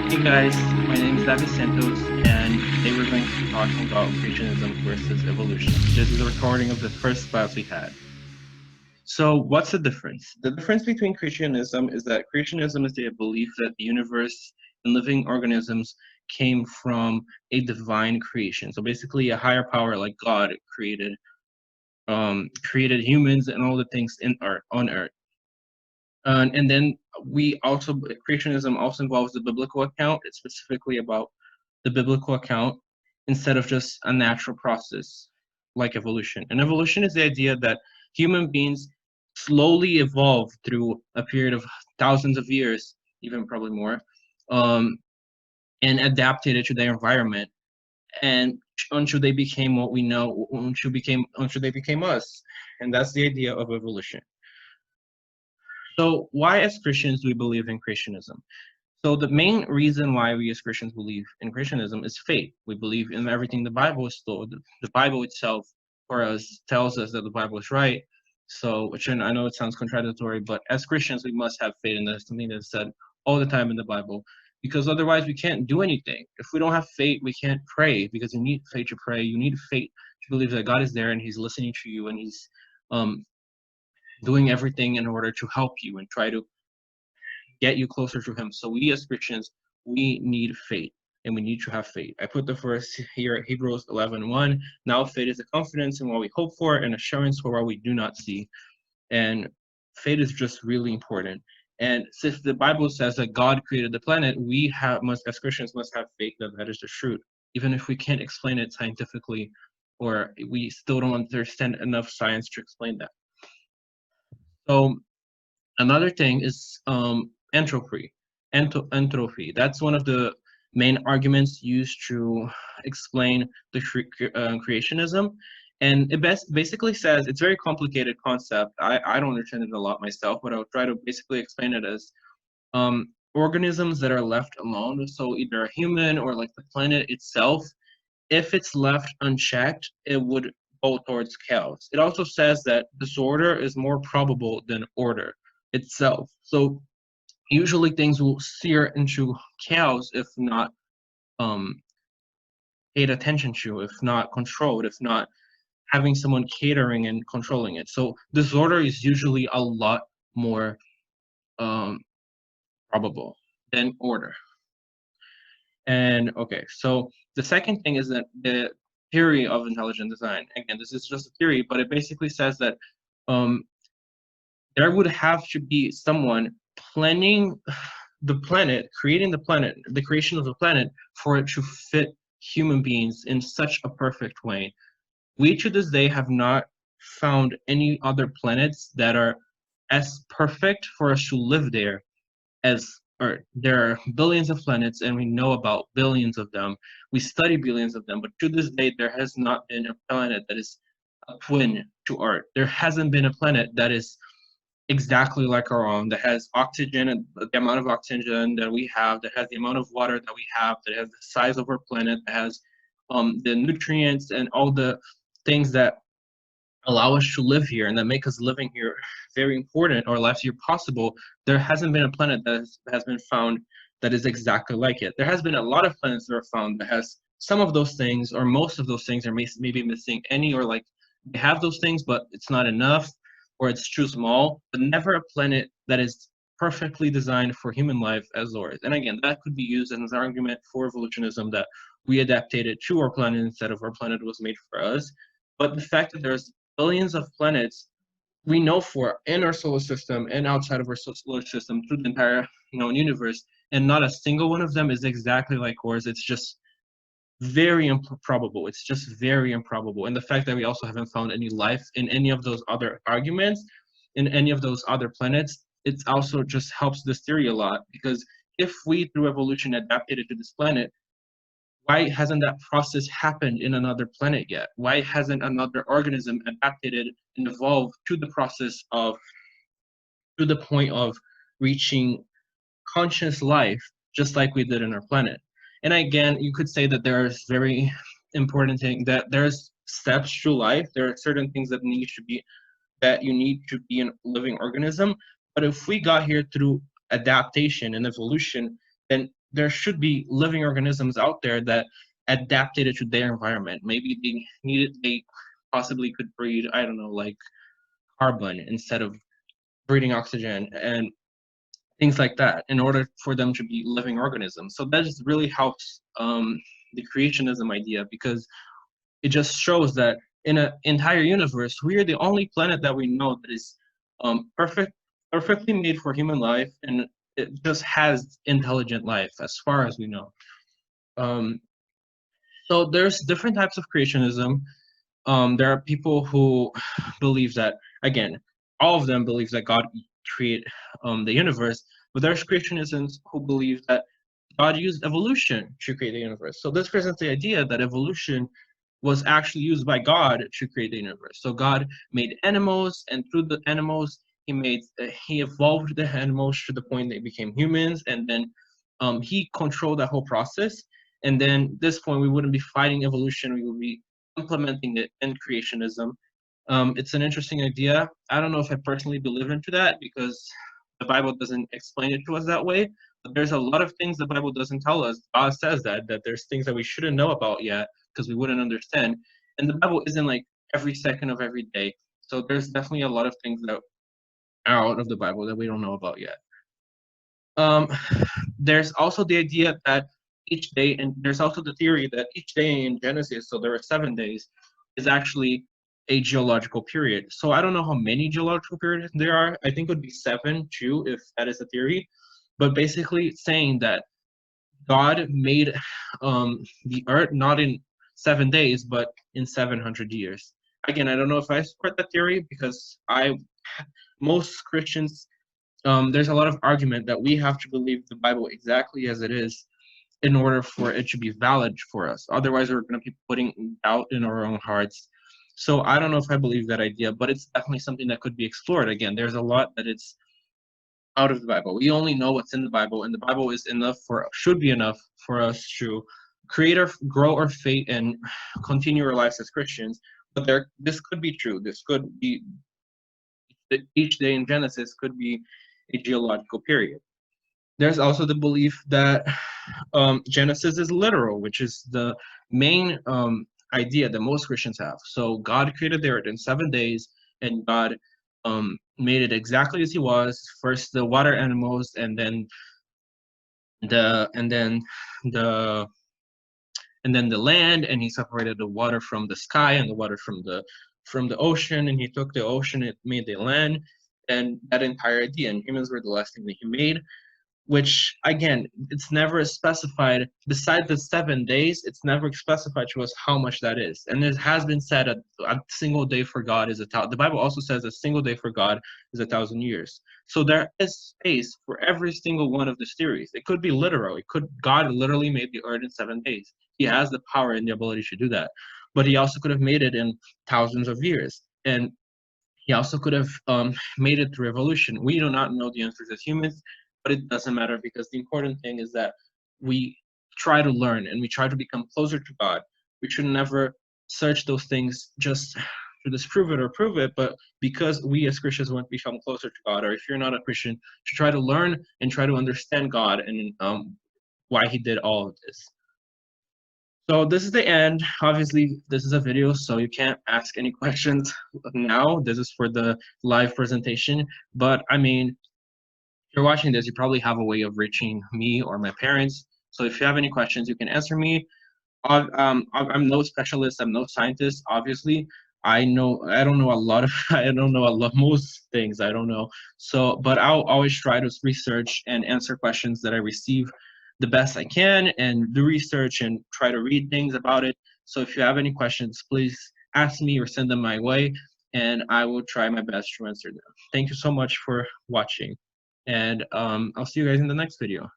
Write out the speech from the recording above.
Hey guys, my name is Davi Santos, and today we're going to be talking about creationism versus evolution. This is a recording of the first class we had. So, what's the difference? The difference between creationism is that creationism is the belief that the universe and living organisms came from a divine creation. So basically, a higher power like God created humans and all the things on Earth. And then we also creationism also involves the biblical account. It's specifically about the biblical account instead of just a natural process like evolution. And evolution is the idea that human beings slowly evolve through a period of thousands of years, even probably more, um, and adapted it to their environment. And until they became what we know, until they became us. And that's the idea of evolution. So why as Christians do we believe in creationism? So the main reason why we as Christians believe in Christianism is faith. We believe in everything the Bible is told. The Bible itself for us tells us that the Bible is right. So, which I know it sounds contradictory, but as Christians we must have faith, and that's something that's said all the time in the Bible. Because otherwise we can't do anything. If we don't have faith, we can't pray because you need faith to pray. You need faith to believe that God is there and He's listening to you and He's um, doing everything in order to help you and try to get you closer to Him. So we as Christians, we need faith and we need to have faith. I put the verse here, Hebrews 11:1. Now faith is the confidence in what we hope for and assurance for what we do not see. And faith is just really important. And since the Bible says that God created the planet, we as Christians, must have faith that that is the truth, even if we can't explain it scientifically, or we still don't understand enough science to explain that. So another thing is entropy. Entropy. That's one of the main arguments used to explain the creationism. And it basically says it's a very complicated concept. I don't understand it a lot myself, but I'll try to basically explain it as organisms that are left alone. So either a human or like the planet itself, if it's left unchecked, it would go towards chaos. It also says that disorder is more probable than order itself. So usually things will steer into chaos if not um, paid attention to, if not controlled, if not having someone catering and controlling it. So disorder is usually a lot more um, probable than order. And okay, so the second thing is that the theory of intelligent design. Again, this is just a theory, but it basically says that um, there would have to be someone planning the planet, creating the planet, the creation of the planet for it to fit human beings in such a perfect way. We to this day have not found any other planets that are as perfect for us to live there as Earth. There are billions of planets and we know about billions of them. We study billions of them, but to this day there has not been a planet that is a twin to Earth. There hasn't been a planet that is exactly like our own, that has oxygen and the amount of oxygen that we have, that has the amount of water that we have, that has the size of our planet, that has the nutrients and all the things that allow us to live here and that make us living here very important or life here possible. There hasn't been a planet that has been found that is exactly like it. There has been a lot of planets that are found that has some of those things or most of those things, or maybe missing any, or like they have those things but it's not enough or it's too small, but never a planet that is perfectly designed for human life as ours. And again, that could be used as an argument for evolutionism, that we adapted it to our planet instead of our planet was made for us. But the fact that there's billions of planets we know for in our solar system and outside of our solar system through the entire known universe, and not a single one of them is exactly like ours. It's just very improbable. It's just very improbable. And the fact that we also haven't found any life in any of those other arguments, in any of those other planets, it also just helps this theory a lot. Because if we, through evolution, adapted it to this planet, why hasn't that process happened in another planet yet? Why hasn't another organism adapted it and evolved to the process of, to the point of reaching conscious life, just like we did in our planet? And again, you could say that there's very important thing that there's steps through life. There are certain things that need to be that you need to be a living organism. But if we got here through adaptation and evolution, then there should be living organisms out there that adapted it to their environment. Maybe they possibly could breed, I don't know, like carbon instead of breathing oxygen and things like that in order for them to be living organisms. So that just really helps the creationism idea, because it just shows that in an entire universe, we are the only planet that we know that is perfectly made for human life, and it just has intelligent life as far as we know. Um, so there's different types of creationism. There are people who believe that, again, all of them believe that God created the universe, but there's creationists who believe that God used evolution to create the universe. So this presents the idea that evolution was actually used by God to create the universe. So God made animals, and through the animals, he evolved the animals to the point they became humans, and then he controlled that whole process. And then this point, we wouldn't be fighting evolution; we would be implementing it in creationism. It's an interesting idea. I don't know if I personally believe into that, because the Bible doesn't explain it to us that way. But there's a lot of things the Bible doesn't tell us. God says that there's things that we shouldn't know about yet because we wouldn't understand. And the Bible isn't like every second of every day. So there's definitely a lot of things that are out of the Bible that we don't know about yet. Um, there's also the idea that each day, and there's also the theory that each day in Genesis, so there are 7 days, is actually a geological period. So I don't know how many geological periods there are. I think it would be 7 too, if that is a theory. But basically saying that God made the earth not in 7 days, but in 700 years. Again, I don't know if I support that theory, because most Christians, there's a lot of argument that we have to believe the Bible exactly as it is in order for it to be valid for us. Otherwise, we're going to be putting doubt in our own hearts. So I don't know if I believe that idea, but it's definitely something that could be explored. Again, there's a lot that it's out of the Bible. We only know what's in the Bible, and the Bible is enough should be enough for us to create or grow our faith and continue our lives as Christians. But this could be true. This could be each day in Genesis could be a geological period. There's also the belief that Genesis is literal, which is the main idea that most Christians have. So God created the earth in 7 days, and God made it exactly as He was. First the water animals, and then the and then the and then the land, and He separated the water from the sky and the water from the ocean, and He took the ocean, it made the land, and that entire idea. And humans were the last thing that He made, which again, it's never specified. Besides the 7 days, it's never specified to us how much that is. And it has been said a single day for God is the Bible also says a single day for God is 1,000 years. So there is space for every single one of the theories. It could be literal. God literally made the earth in 7 days. He has the power and the ability to do that. But He also could have made it in thousands of years. And He also could have made it through evolution. We do not know the answers as humans, but it doesn't matter, because the important thing is that we try to learn and we try to become closer to God. We should never search those things just to disprove it or prove it, but because we as Christians want to become closer to God, or if you're not a Christian, to try to learn and try to understand God and why He did all of this. So this is the end. Obviously, this is a video, so you can't ask any questions now. This is for the live presentation. But I mean, if you're watching this, you probably have a way of reaching me or my parents. So if you have any questions, you can answer me. I'm no specialist. I'm no scientist. Obviously, I don't know a lot of. I don't know a lot most things. I don't know. So, but I'll always try to research and answer questions that I receive the best I can, and do research and try to read things about it. So if you have any questions, please ask me or send them my way, and I will try my best to answer them. Thank you so much for watching, and I'll see you guys in the next video.